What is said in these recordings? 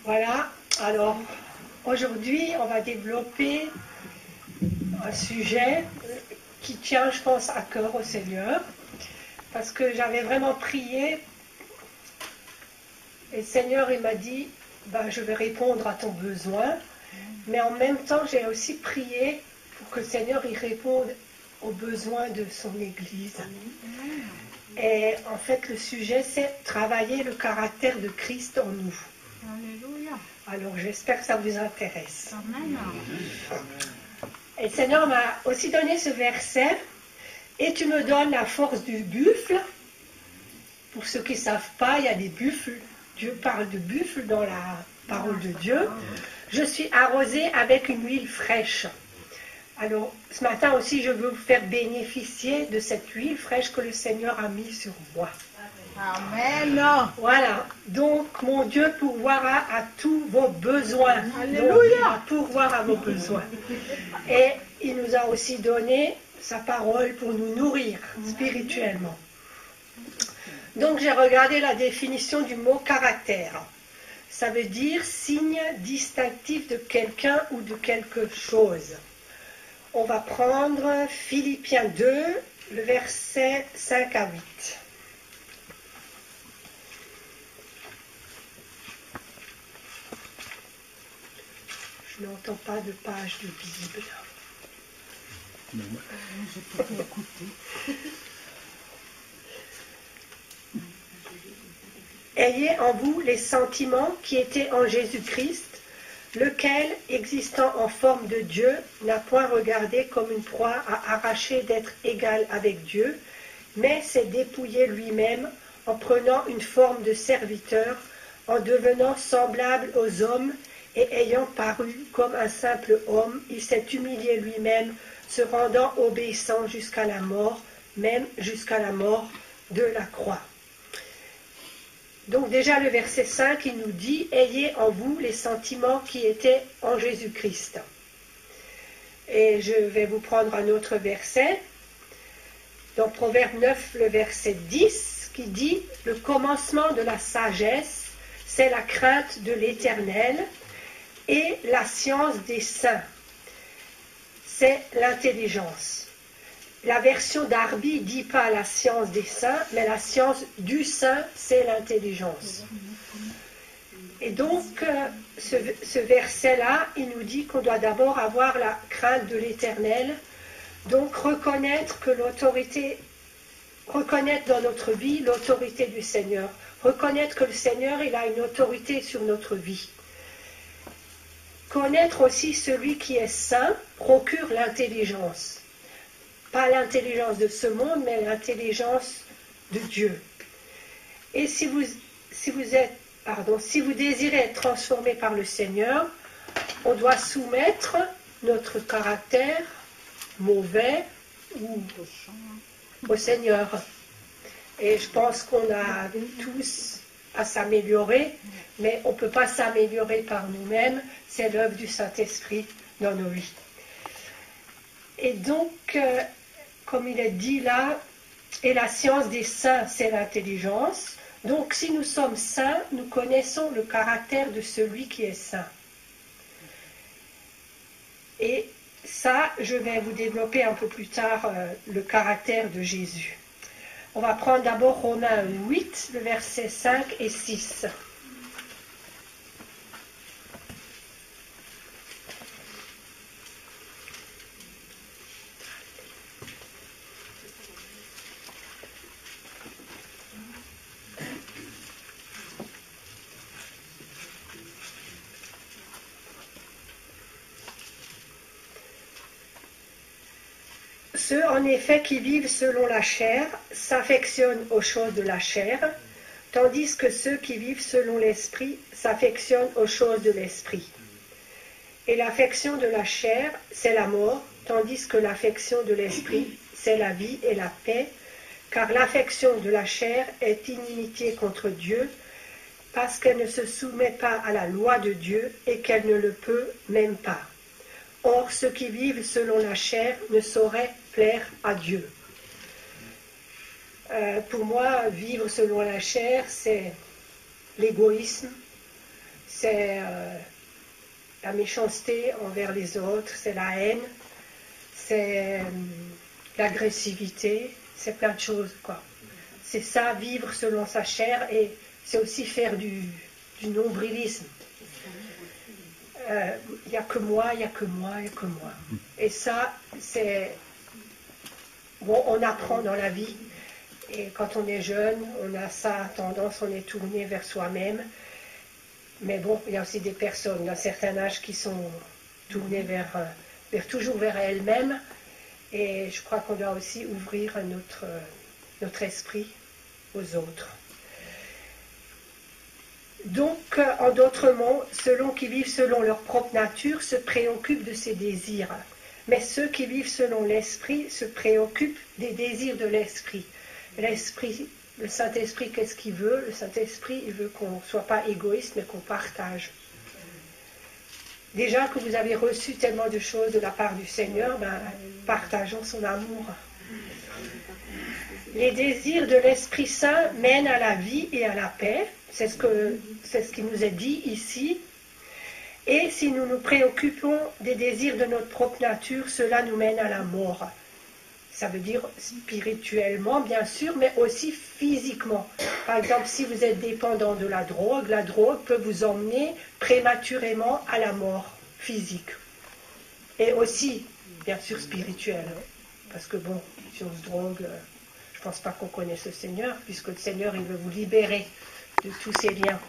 Voilà, alors aujourd'hui on va développer un sujet qui tient, je pense, à cœur au Seigneur, parce que j'avais vraiment prié et le Seigneur il m'a dit, je vais répondre à ton besoin, mais en même temps j'ai aussi prié pour que le Seigneur il réponde aux besoins de son Église. Et en fait le sujet c'est travailler le caractère de Christ en nous. Alléluia. Alors j'espère que ça vous intéresse. Amen. Et le Seigneur m'a aussi donné ce verset. Et tu me donnes la force du buffle. Pour ceux qui ne savent pas, il y a des buffles. Dieu parle de buffle dans la parole de Dieu. Je suis arrosée avec une huile fraîche. Alors ce matin aussi, je veux vous faire bénéficier de cette huile fraîche que le Seigneur a mise sur moi. Amen. Voilà, donc mon Dieu pourvoira à tous vos besoins. Alléluia. Pourvoir à vos besoins. Et il nous a aussi donné sa parole pour nous nourrir spirituellement. Donc j'ai regardé la définition du mot caractère. Ça veut dire signe distinctif de quelqu'un ou de quelque chose. On va prendre Philippiens 2, le verset 5 à 8. Je n'entends pas de page de Bible. Non. Je peux écouter. Ayez en vous les sentiments qui étaient en Jésus-Christ, lequel, existant en forme de Dieu, n'a point regardé comme une proie à arracher d'être égal avec Dieu, mais s'est dépouillé lui-même en prenant une forme de serviteur, en devenant semblable aux hommes, et ayant paru comme un simple homme, il s'est humilié lui-même, se rendant obéissant jusqu'à la mort, même jusqu'à la mort de la croix. Donc déjà le verset 5, il nous dit « Ayez en vous les sentiments qui étaient en Jésus-Christ ». Et je vais vous prendre un autre verset, dans Proverbe 9, le verset 10, qui dit « Le commencement de la sagesse, c'est la crainte de l'Éternel, et la science des saints, c'est l'intelligence ». La version d'Arby ne dit pas la science des saints, mais la science du saint, c'est l'intelligence. Et donc, ce verset-là, il nous dit qu'on doit d'abord avoir la crainte de l'Éternel, donc reconnaître dans notre vie l'autorité du Seigneur, reconnaître que le Seigneur, il a une autorité sur notre vie. Connaître aussi celui qui est saint procure l'intelligence. Pas l'intelligence de ce monde, mais l'intelligence de Dieu. Et si vous désirez être transformé par le Seigneur, on doit soumettre notre caractère mauvais au Seigneur. Et je pense qu'on a tous à s'améliorer, mais on ne peut pas s'améliorer par nous-mêmes, c'est l'œuvre du Saint-Esprit dans nos vies. Et donc, comme il est dit là, et la science des saints, c'est l'intelligence. Donc, si nous sommes saints, nous connaissons le caractère de celui qui est saint. Et ça, je vais vous développer un peu plus tard le caractère de Jésus. On va prendre d'abord Romains 8, le verset 5 et 6. Ceux, en effet, qui vivent selon la chair s'affectionnent aux choses de la chair, tandis que ceux qui vivent selon l'esprit s'affectionnent aux choses de l'esprit. Et l'affection de la chair, c'est la mort, tandis que l'affection de l'esprit, c'est la vie et la paix, car l'affection de la chair est inimitié contre Dieu, parce qu'elle ne se soumet pas à la loi de Dieu et qu'elle ne le peut même pas. Or, ceux qui vivent selon la chair ne sauraient plaire à Dieu. Pour moi, vivre selon la chair, c'est l'égoïsme, c'est la méchanceté envers les autres, c'est la haine, c'est l'agressivité, c'est plein de choses, quoi. C'est ça, vivre selon sa chair, et c'est aussi faire du nombrilisme. Il n'y a que moi, il n'y a que moi, il n'y a que moi. Et ça, c'est... Bon, on apprend dans la vie, et quand on est jeune, on a ça tendance, on est tourné vers soi-même. Mais bon, il y a aussi des personnes d'un certain âge qui sont tournées toujours vers elles-mêmes. Et je crois qu'on doit aussi ouvrir notre esprit aux autres. Donc, en d'autres mots, ceux qui vivent selon leur propre nature se préoccupent de ses désirs. Mais ceux qui vivent selon l'esprit se préoccupent des désirs de l'esprit. L'esprit, le Saint-Esprit, qu'est-ce qu'il veut? Le Saint-Esprit, il veut qu'on ne soit pas égoïste, mais qu'on partage. Déjà que vous avez reçu tellement de choses de la part du Seigneur, partageons son amour. Les désirs de l'Esprit Saint mènent à la vie et à la paix. C'est ce qui nous est dit ici. Et si nous nous préoccupons des désirs de notre propre nature, cela nous mène à la mort. Ça veut dire spirituellement, bien sûr, mais aussi physiquement. Par exemple, si vous êtes dépendant de la drogue peut vous emmener prématurément à la mort physique. Et aussi, bien sûr, spirituelle. Parce que bon, si on se drogue, je ne pense pas qu'on connaisse le Seigneur, puisque le Seigneur, il veut vous libérer de tous ces liens.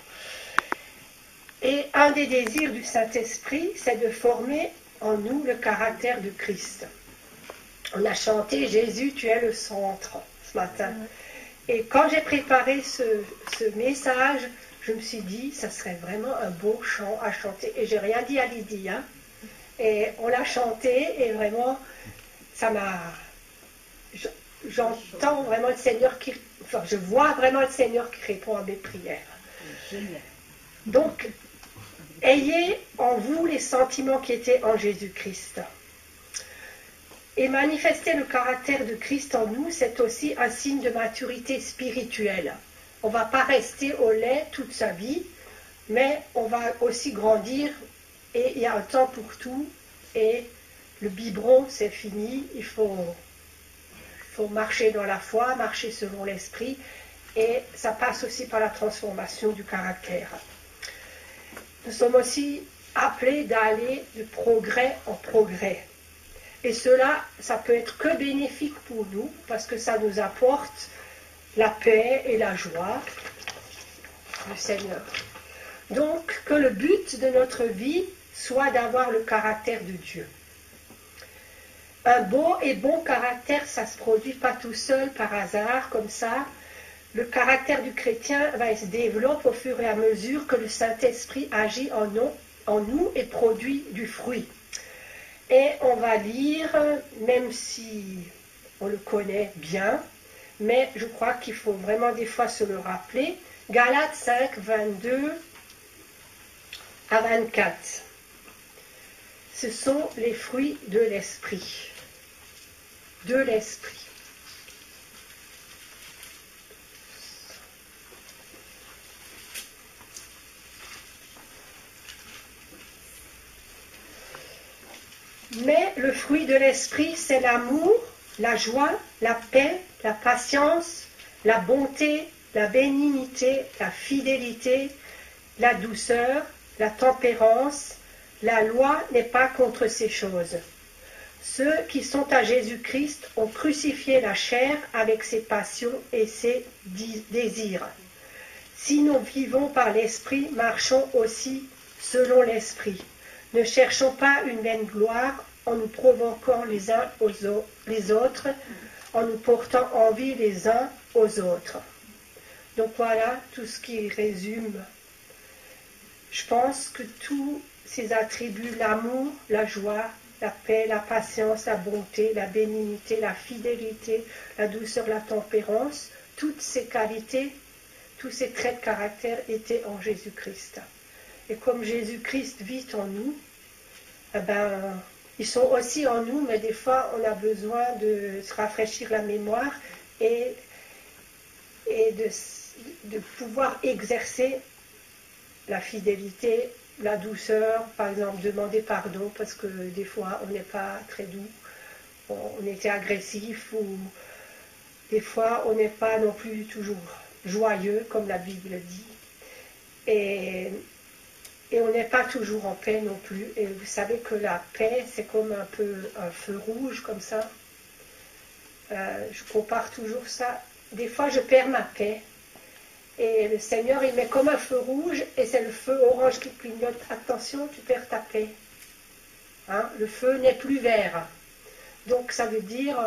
Et un des désirs du Saint-Esprit, c'est de former en nous le caractère de Christ. On a chanté « Jésus, tu es le centre » ce matin. Et quand j'ai préparé ce message, je me suis dit, ça serait vraiment un beau chant à chanter. Et j'ai rien dit à Lydie, hein. Et on l'a chanté, et vraiment, ça m'a... J'entends vraiment le Seigneur qui... Enfin, je vois vraiment le Seigneur qui répond à mes prières. Donc, ayez en vous les sentiments qui étaient en Jésus-Christ. Et manifester le caractère de Christ en nous, c'est aussi un signe de maturité spirituelle. On ne va pas rester au lait toute sa vie, mais on va aussi grandir, et il y a un temps pour tout, et le biberon, c'est fini, il faut marcher dans la foi, marcher selon l'esprit, et ça passe aussi par la transformation du caractère. Nous sommes aussi appelés d'aller de progrès en progrès. Et cela, ça peut être que bénéfique pour nous, parce que ça nous apporte la paix et la joie du Seigneur. Donc, que le but de notre vie soit d'avoir le caractère de Dieu. Un beau et bon caractère, ça ne se produit pas tout seul par hasard, comme ça. Le caractère du chrétien se développe au fur et à mesure que le Saint-Esprit agit en nous et produit du fruit. Et on va lire, même si on le connaît bien, mais je crois qu'il faut vraiment des fois se le rappeler. Galates 5, 22 à 24. Ce sont les fruits de l'esprit. De l'esprit. Mais le fruit de l'esprit, c'est l'amour, la joie, la paix, la patience, la bonté, la bénignité, la fidélité, la douceur, la tempérance. La loi n'est pas contre ces choses. Ceux qui sont à Jésus-Christ ont crucifié la chair avec ses passions et ses désirs. Si nous vivons par l'esprit, marchons aussi selon l'esprit. Ne cherchons pas une vaine gloire en nous provoquant les uns les autres, en nous portant envie les uns aux autres. Donc voilà tout ce qui résume. Je pense que tous ces attributs, l'amour, la joie, la paix, la patience, la bonté, la bénignité, la fidélité, la douceur, la tempérance, toutes ces qualités, tous ces traits de caractère étaient en Jésus-Christ. Et comme Jésus-Christ vit en nous, ils sont aussi en nous, mais des fois on a besoin de se rafraîchir la mémoire et de pouvoir exercer la fidélité, la douceur, par exemple, demander pardon parce que des fois on n'est pas très doux, on était agressif ou des fois on n'est pas non plus toujours joyeux comme la Bible dit. Et on n'est pas toujours en paix non plus. Et vous savez que la paix, c'est comme un peu un feu rouge comme ça. Je compare toujours ça. Des fois, je perds ma paix. Et le Seigneur, il met comme un feu rouge et c'est le feu orange qui clignote. Attention, tu perds ta paix. Hein? Le feu n'est plus vert. Donc, ça veut dire,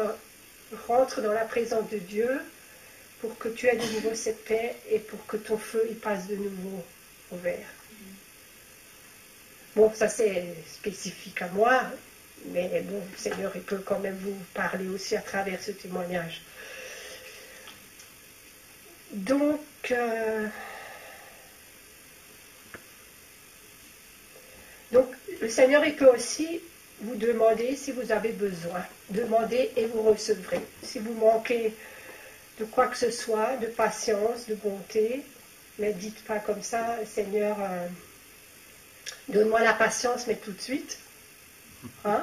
rentre dans la présence de Dieu pour que tu aies de nouveau cette paix et pour que ton feu, il passe de nouveau au vert. Bon, ça c'est spécifique à moi, mais bon, le Seigneur, il peut quand même vous parler aussi à travers ce témoignage. Donc, le Seigneur, il peut aussi vous demander si vous avez besoin. Demandez et vous recevrez. Si vous manquez de quoi que ce soit, de patience, de bonté, mais dites pas comme ça, Seigneur, donne-moi la patience, mais tout de suite. Hein?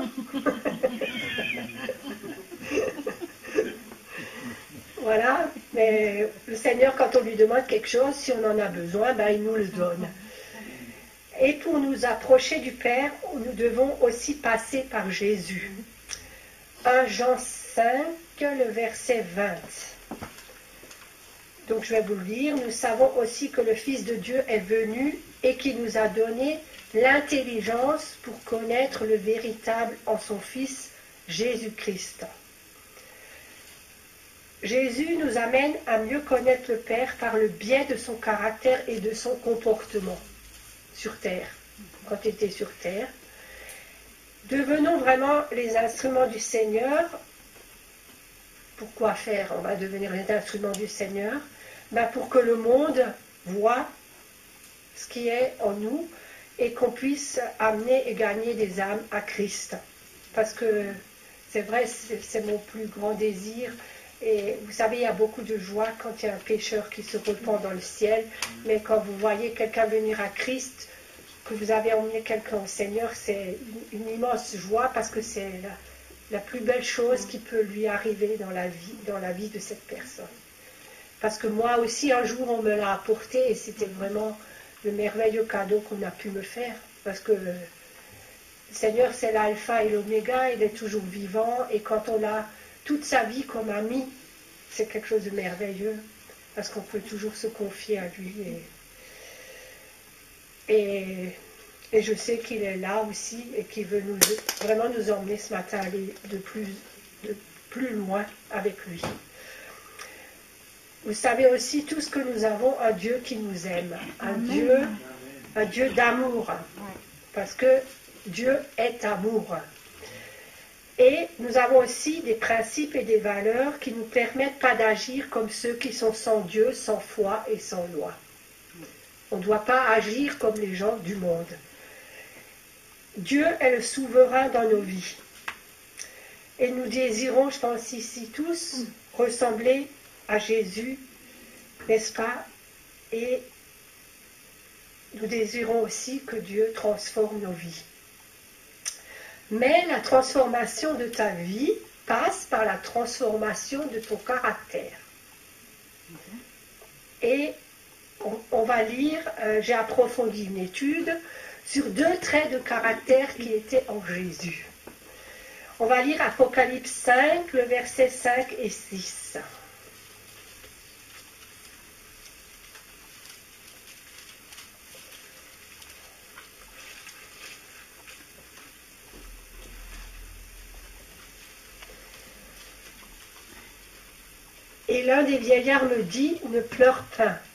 Voilà, mais le Seigneur, quand on lui demande quelque chose, si on en a besoin, ben, il nous le donne. Et pour nous approcher du Père, nous devons aussi passer par Jésus. 1 Jean 5, le verset 20. Donc je vais vous le lire. Nous savons aussi que le Fils de Dieu est venu et qu'il nous a donné l'intelligence pour connaître le véritable en son Fils Jésus-Christ. Jésus nous amène à mieux connaître le Père par le biais de son caractère et de son comportement sur terre, quand il était sur terre. Devenons vraiment les instruments du Seigneur. Pourquoi faire? On va devenir les instruments du Seigneur. Ben pour que le monde voit ce qui est en nous et qu'on puisse amener et gagner des âmes à Christ. Parce que c'est vrai, c'est mon plus grand désir. Et vous savez, il y a beaucoup de joie quand il y a un pécheur qui se repent dans le ciel. Mais quand vous voyez quelqu'un venir à Christ, que vous avez emmené quelqu'un au Seigneur, c'est une immense joie parce que c'est la plus belle chose qui peut lui arriver dans la vie de cette personne. Parce que moi aussi, un jour, on me l'a apporté et c'était vraiment le merveilleux cadeau qu'on a pu me faire. Parce que le Seigneur, c'est l'alpha et l'oméga, il est toujours vivant. Et quand on a toute sa vie comme ami, c'est quelque chose de merveilleux. Parce qu'on peut toujours se confier à lui. Et je sais qu'il est là aussi et qu'il veut vraiment nous emmener ce matin à aller de plus loin avec lui. Vous savez aussi tous que nous avons un Dieu qui nous aime, un Dieu d'amour, parce que Dieu est amour. Et nous avons aussi des principes et des valeurs qui ne nous permettent pas d'agir comme ceux qui sont sans Dieu, sans foi et sans loi. On ne doit pas agir comme les gens du monde. Dieu est le souverain dans nos vies. Et nous désirons, je pense ici tous, ressembler à Jésus, n'est-ce pas? Et nous désirons aussi que Dieu transforme nos vies. Mais la transformation de ta vie passe par la transformation de ton caractère. Et on va lire, j'ai approfondi une étude sur 2 traits de caractère qui étaient en Jésus. On va lire Apocalypse 5, le verset 5 et 6. Et l'un des vieillards me dit, ne pleure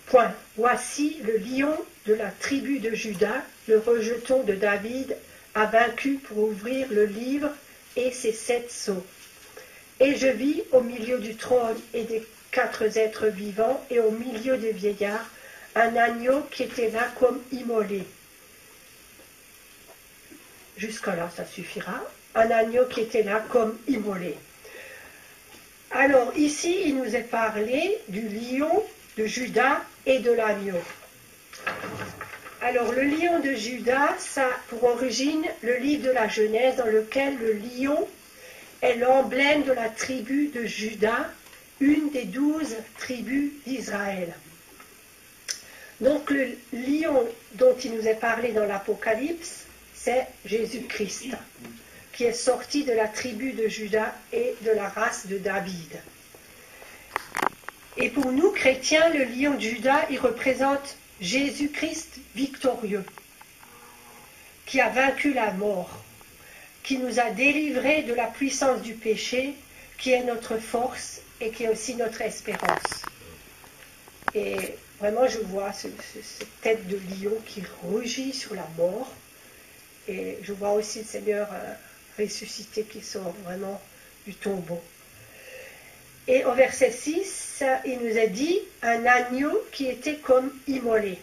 point. Voici le lion de la tribu de Juda, le rejeton de David, a vaincu pour ouvrir le livre et ses 7 sceaux. Et je vis au milieu du trône et des 4 êtres vivants et au milieu des vieillards un agneau qui était là comme immolé. Jusque-là, ça suffira. Un agneau qui était là comme immolé. Alors ici, il nous est parlé du lion de Juda et de l'agneau. Alors, le lion de Juda, ça a pour origine le livre de la Genèse, dans lequel le lion est l'emblème de la tribu de Juda, une des 12 tribus d'Israël. Donc, le lion dont il nous est parlé dans l'Apocalypse, c'est Jésus-Christ, qui est sorti de la tribu de Juda et de la race de David. Et pour nous, chrétiens, le lion de Juda, il représente Jésus-Christ victorieux, qui a vaincu la mort, qui nous a délivrés de la puissance du péché, qui est notre force et qui est aussi notre espérance. Et vraiment, je vois cette tête de lion qui rugit sur la mort. Et je vois aussi le Seigneur ressuscité qui sort vraiment du tombeau. Et au verset 6, il nous a dit un agneau qui était comme immolé.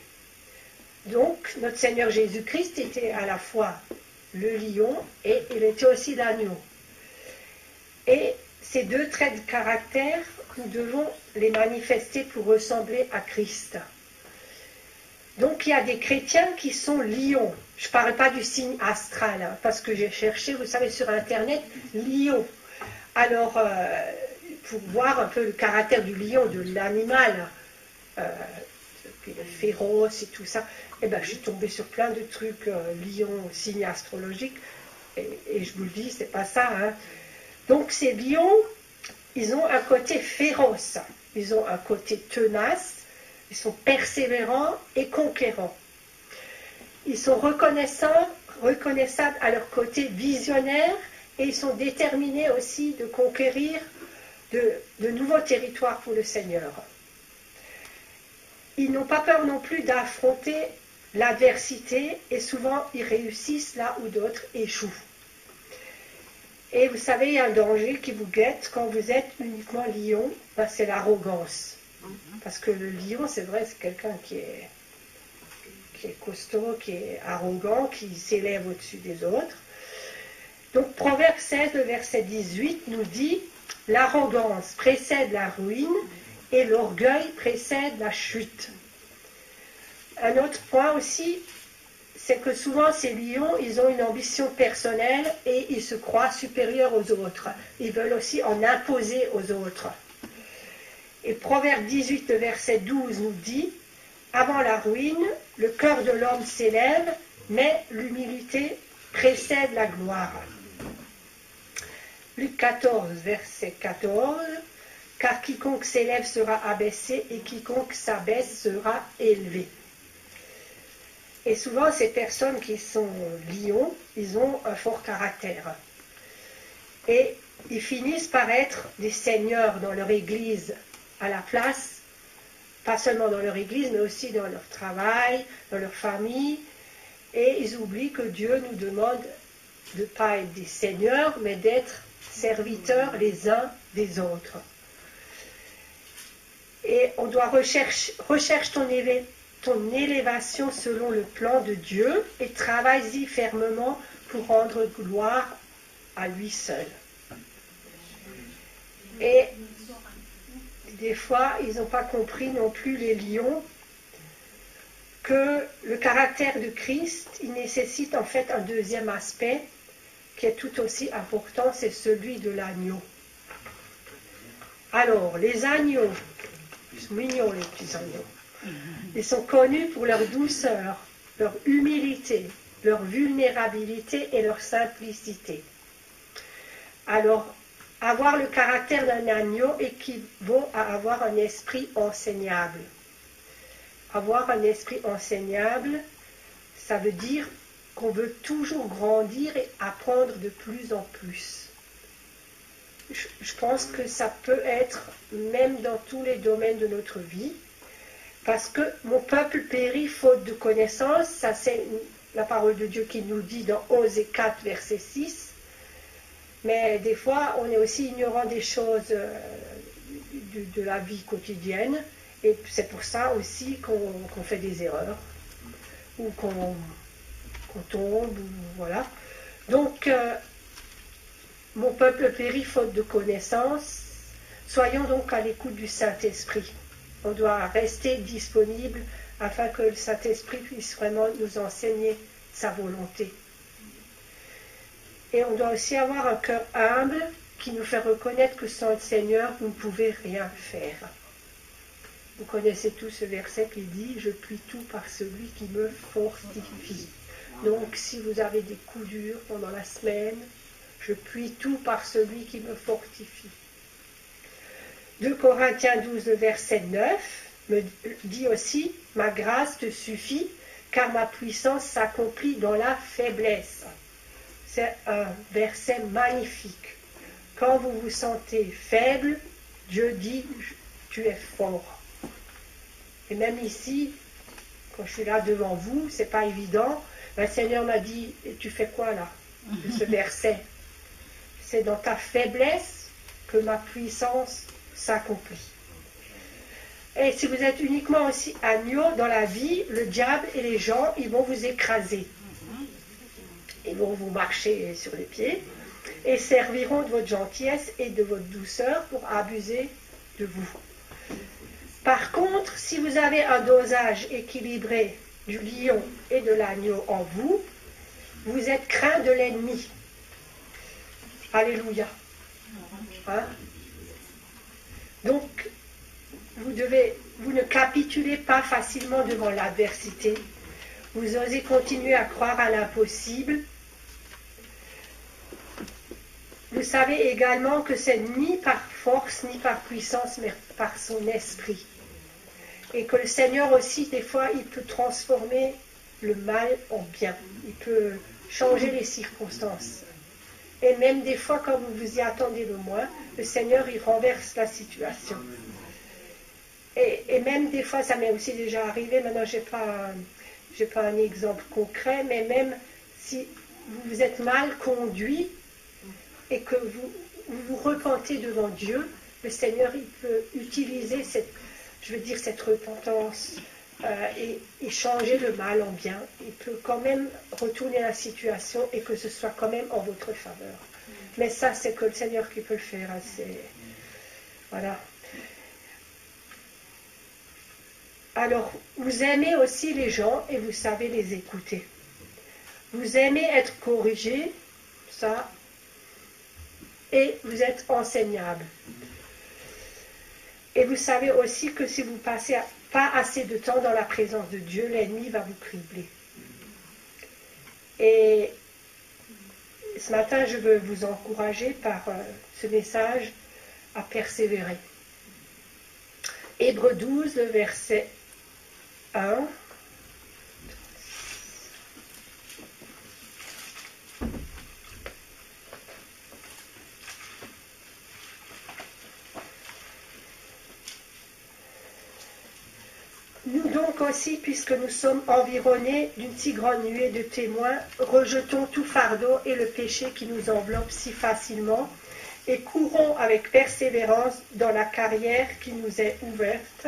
Donc, notre Seigneur Jésus-Christ était à la fois le lion et il était aussi l'agneau. Et ces deux traits de caractère, nous devons les manifester pour ressembler à Christ. Donc, il y a des chrétiens qui sont lions. Je ne parle pas du signe astral, hein, parce que j'ai cherché, vous savez, sur Internet, lion. Alors, pour voir un peu le caractère du lion, de l'animal, puis le féroce et tout ça, eh ben, je suis tombée sur plein de trucs, lion, signe astrologique, et je vous le dis, c'est pas ça. Hein. Donc, ces lions, ils ont un côté féroce, ils ont un côté tenace, ils sont persévérants et conquérants. Ils sont reconnaissables à leur côté visionnaire et ils sont déterminés aussi de conquérir de nouveaux territoires pour le Seigneur. Ils n'ont pas peur non plus d'affronter l'adversité et souvent ils réussissent là où d'autres échouent. Et vous savez, il y a un danger qui vous guette quand vous êtes uniquement lion, ben c'est l'arrogance. Parce que le lion, c'est vrai, c'est quelqu'un qui est costaud, qui est arrogant, qui s'élève au-dessus des autres. Donc, Proverbe 16, le verset 18 nous dit « L'arrogance précède la ruine et l'orgueil précède la chute. » Un autre point aussi, c'est que souvent ces lions, ils ont une ambition personnelle et ils se croient supérieurs aux autres. Ils veulent aussi en imposer aux autres. Et Proverbe 18, le verset 12 nous dit « Avant la ruine, le cœur de l'homme s'élève, mais l'humilité précède la gloire. » Luc 14, verset 14 « Car quiconque s'élève sera abaissé, et quiconque s'abaisse sera élevé. » Et souvent, ces personnes qui sont lions, ils ont un fort caractère. Et ils finissent par être des seigneurs dans leur église, à la place, pas seulement dans leur église, mais aussi dans leur travail, dans leur famille. Et ils oublient que Dieu nous demande de ne pas être des seigneurs, mais d'être serviteurs les uns des autres. Et on doit recherche ton élévation selon le plan de Dieu et travaille-y fermement pour rendre gloire à lui seul. Et des fois, ils n'ont pas compris non plus, les lions, que le caractère de Christ, il nécessite en fait un deuxième aspect qui est tout aussi important, c'est celui de l'agneau. Alors, les agneaux, ils sont mignons les petits agneaux, ils sont connus pour leur douceur, leur humilité, leur vulnérabilité et leur simplicité. Alors, avoir le caractère d'un agneau équivaut à avoir un esprit enseignable. Avoir un esprit enseignable, ça veut dire qu'on veut toujours grandir et apprendre de plus en plus. Je pense que ça peut être même dans tous les domaines de notre vie, parce que mon peuple périt faute de connaissance, ça c'est la parole de Dieu qui nous dit dans Osée 4, verset 6, mais des fois on est aussi ignorant des choses de la vie quotidienne, et c'est pour ça aussi qu'on fait des erreurs, ou qu'on tombe, ou voilà. Donc, mon peuple périt faute de connaissance, soyons donc à l'écoute du Saint-Esprit. On doit rester disponible afin que le Saint-Esprit puisse vraiment nous enseigner sa volonté. Et on doit aussi avoir un cœur humble qui nous fait reconnaître que sans le Seigneur, vous ne pouvez rien faire. Vous connaissez tous ce verset qui dit « Je puis tout par celui qui me fortifie ». Donc, si vous avez des coups durs pendant la semaine, je puis tout par celui qui me fortifie. 2 Corinthiens 12, le verset 9, me dit aussi « Ma grâce te suffit, car ma puissance s'accomplit dans la faiblesse ». C'est un verset magnifique. Quand vous vous sentez faible, Dieu dit « Tu es fort ». Et même ici, quand je suis là devant vous, c'est pas évident. Le Seigneur m'a dit, tu fais quoi là, de ce verset? C'est dans ta faiblesse que ma puissance s'accomplit. Et si vous êtes uniquement aussi agneau dans la vie, le diable et les gens, ils vont vous écraser. Ils vont vous marcher sur les pieds et serviront de votre gentillesse et de votre douceur pour abuser de vous. Par contre, si vous avez un dosage équilibré du lion et de l'agneau en vous, vous êtes craint de l'ennemi. Alléluia. Hein? Donc, vous ne capitulez pas facilement devant l'adversité. Vous osez continuer à croire à l'impossible. Vous savez également que c'est ni par force, ni par puissance, mais par son esprit. Et que le Seigneur aussi, des fois, il peut transformer le mal en bien. Il peut changer les circonstances. Et même des fois, quand vous vous y attendez le moins, le Seigneur, il renverse la situation. Et même des fois, ça m'est aussi déjà arrivé, maintenant je n'ai pas un exemple concret, mais même si vous vous êtes mal conduit et que vous vous repentez devant Dieu, le Seigneur, il peut utiliser cette repentance et changer le mal en bien. Il peut quand même retourner la situation et que ce soit quand même en votre faveur. Mais ça, c'est que le Seigneur qui peut le faire. Hein, voilà. Alors, vous aimez aussi les gens et vous savez les écouter. Vous aimez être corrigé, ça, et vous êtes enseignable. Et vous savez aussi que si vous passez pas assez de temps dans la présence de Dieu, l'ennemi va vous cribler. Et ce matin, je veux vous encourager par ce message à persévérer. Hébreux 12, le verset 1. Nous donc aussi, puisque nous sommes environnés d'une si grande nuée de témoins, rejetons tout fardeau et le péché qui nous enveloppe si facilement et courons avec persévérance dans la carrière qui nous est ouverte,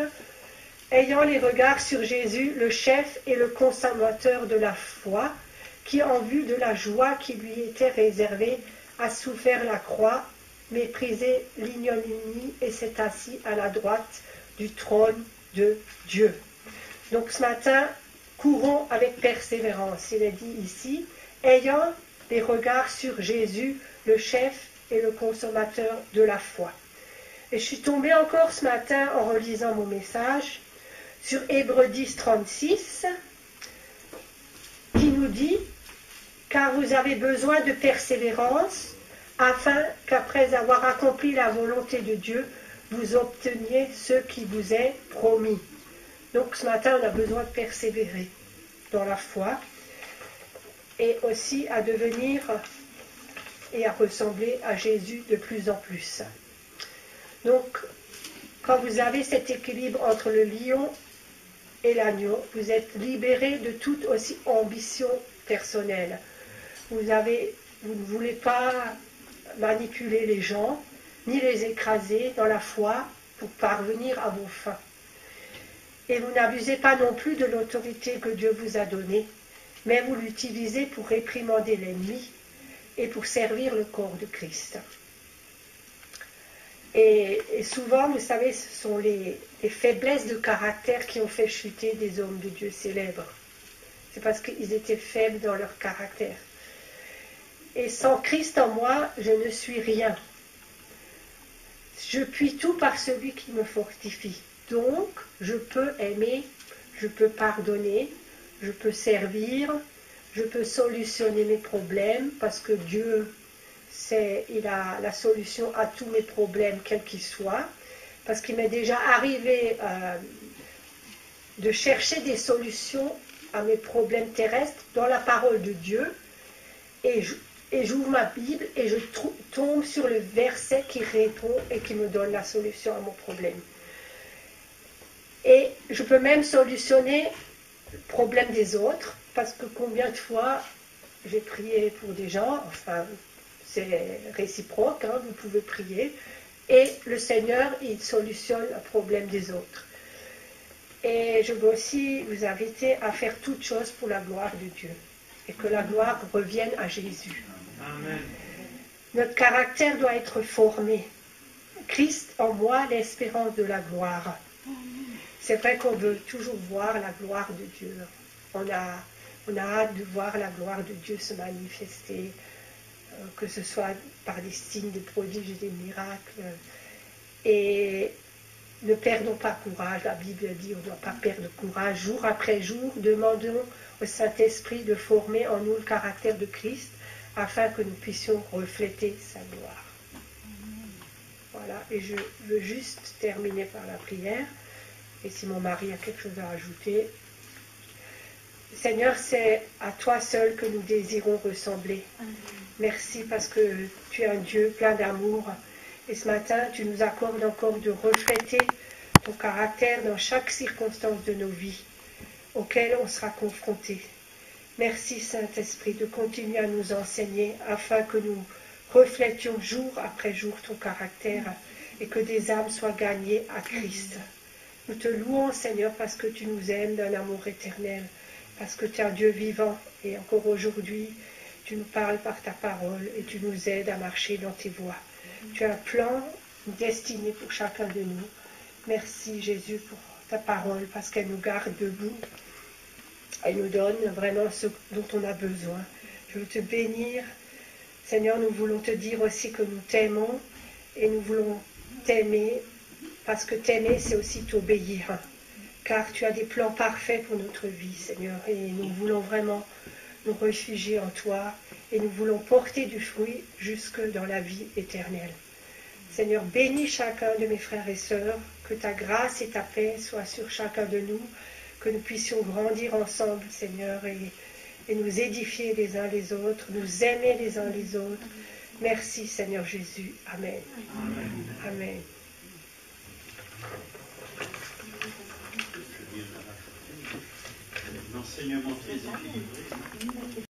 ayant les regards sur Jésus, le chef et le consommateur de la foi, qui en vue de la joie qui lui était réservée a souffert la croix, méprisé l'ignominie et s'est assis à la droite du trône de Dieu. Donc ce matin, courons avec persévérance. Il est dit ici, ayant les regards sur Jésus, le chef et le consommateur de la foi. Et je suis tombée encore ce matin en relisant mon message sur Hébreux 10, 36, qui nous dit « Car vous avez besoin de persévérance, afin qu'après avoir accompli la volonté de Dieu, vous obteniez ce qui vous est promis. » Donc ce matin, on a besoin de persévérer dans la foi et aussi à devenir et à ressembler à Jésus de plus en plus. Donc, quand vous avez cet équilibre entre le lion et l'agneau, vous êtes libéré de toute aussi ambition personnelle. Vous ne voulez pas manipuler les gens, ni les écraser dans la foi pour parvenir à vos fins. Et vous n'abusez pas non plus de l'autorité que Dieu vous a donnée, mais vous l'utilisez pour réprimander l'ennemi et pour servir le corps de Christ. Et souvent, vous savez, ce sont les faiblesses de caractère qui ont fait chuter des hommes de Dieu célèbres. C'est parce qu'ils étaient faibles dans leur caractère. Et sans Christ en moi, je ne suis rien. Je puis tout par celui qui me fortifie. Donc, je peux aimer, je peux pardonner, je peux servir, je peux solutionner mes problèmes parce que Dieu, il a la solution à tous mes problèmes, quels qu'ils soient. Parce qu'il m'est déjà arrivé de chercher des solutions à mes problèmes terrestres dans la parole de Dieu. Et j'ouvre ma Bible et je tombe sur le verset qui répond et qui me donne la solution à mon problème. Et je peux même solutionner le problème des autres, parce que combien de fois j'ai prié pour des gens, enfin c'est réciproque, hein, vous pouvez prier, et le Seigneur, il solutionne le problème des autres. Et je veux aussi vous inviter à faire toutes choses pour la gloire de Dieu, et que la gloire revienne à Jésus. Amen. Notre caractère doit être formé. Christ en moi, l'espérance de la gloire. C'est vrai qu'on veut toujours voir la gloire de Dieu. On a hâte de voir la gloire de Dieu se manifester, que ce soit par des signes, des prodiges et des miracles. Et ne perdons pas courage. La Bible dit qu'on ne doit pas perdre courage. Jour après jour, demandons au Saint-Esprit de former en nous le caractère de Christ, afin que nous puissions refléter sa gloire. Voilà, et je veux juste terminer par la prière, et si mon mari a quelque chose à ajouter. Seigneur, c'est à toi seul que nous désirons ressembler. Merci parce que tu es un Dieu plein d'amour, et ce matin, tu nous accordes encore de refléter ton caractère dans chaque circonstance de nos vies, auxquelles on sera confronté. Merci Saint-Esprit de continuer à nous enseigner afin que nous reflétions jour après jour ton caractère et que des âmes soient gagnées à Christ. Nous te louons Seigneur parce que tu nous aimes d'un amour éternel, parce que tu es un Dieu vivant et encore aujourd'hui tu nous parles par ta parole et tu nous aides à marcher dans tes voies. Tu as un plan, une destinée pour chacun de nous. Merci Jésus pour ta parole parce qu'elle nous garde debout. Elle nous donne vraiment ce dont on a besoin. Je veux te bénir. Seigneur, nous voulons te dire aussi que nous t'aimons et nous voulons t'aimer parce que t'aimer, c'est aussi t'obéir. Car tu as des plans parfaits pour notre vie, Seigneur. Et nous voulons vraiment nous réfugier en toi et nous voulons porter du fruit jusque dans la vie éternelle. Seigneur, bénis chacun de mes frères et sœurs, que ta grâce et ta paix soient sur chacun de nous, que nous puissions grandir ensemble, Seigneur, et nous édifier les uns les autres, nous aimer les uns les autres. Merci, Seigneur Jésus. Amen. Amen. Amen. L'enseignement très équilibré.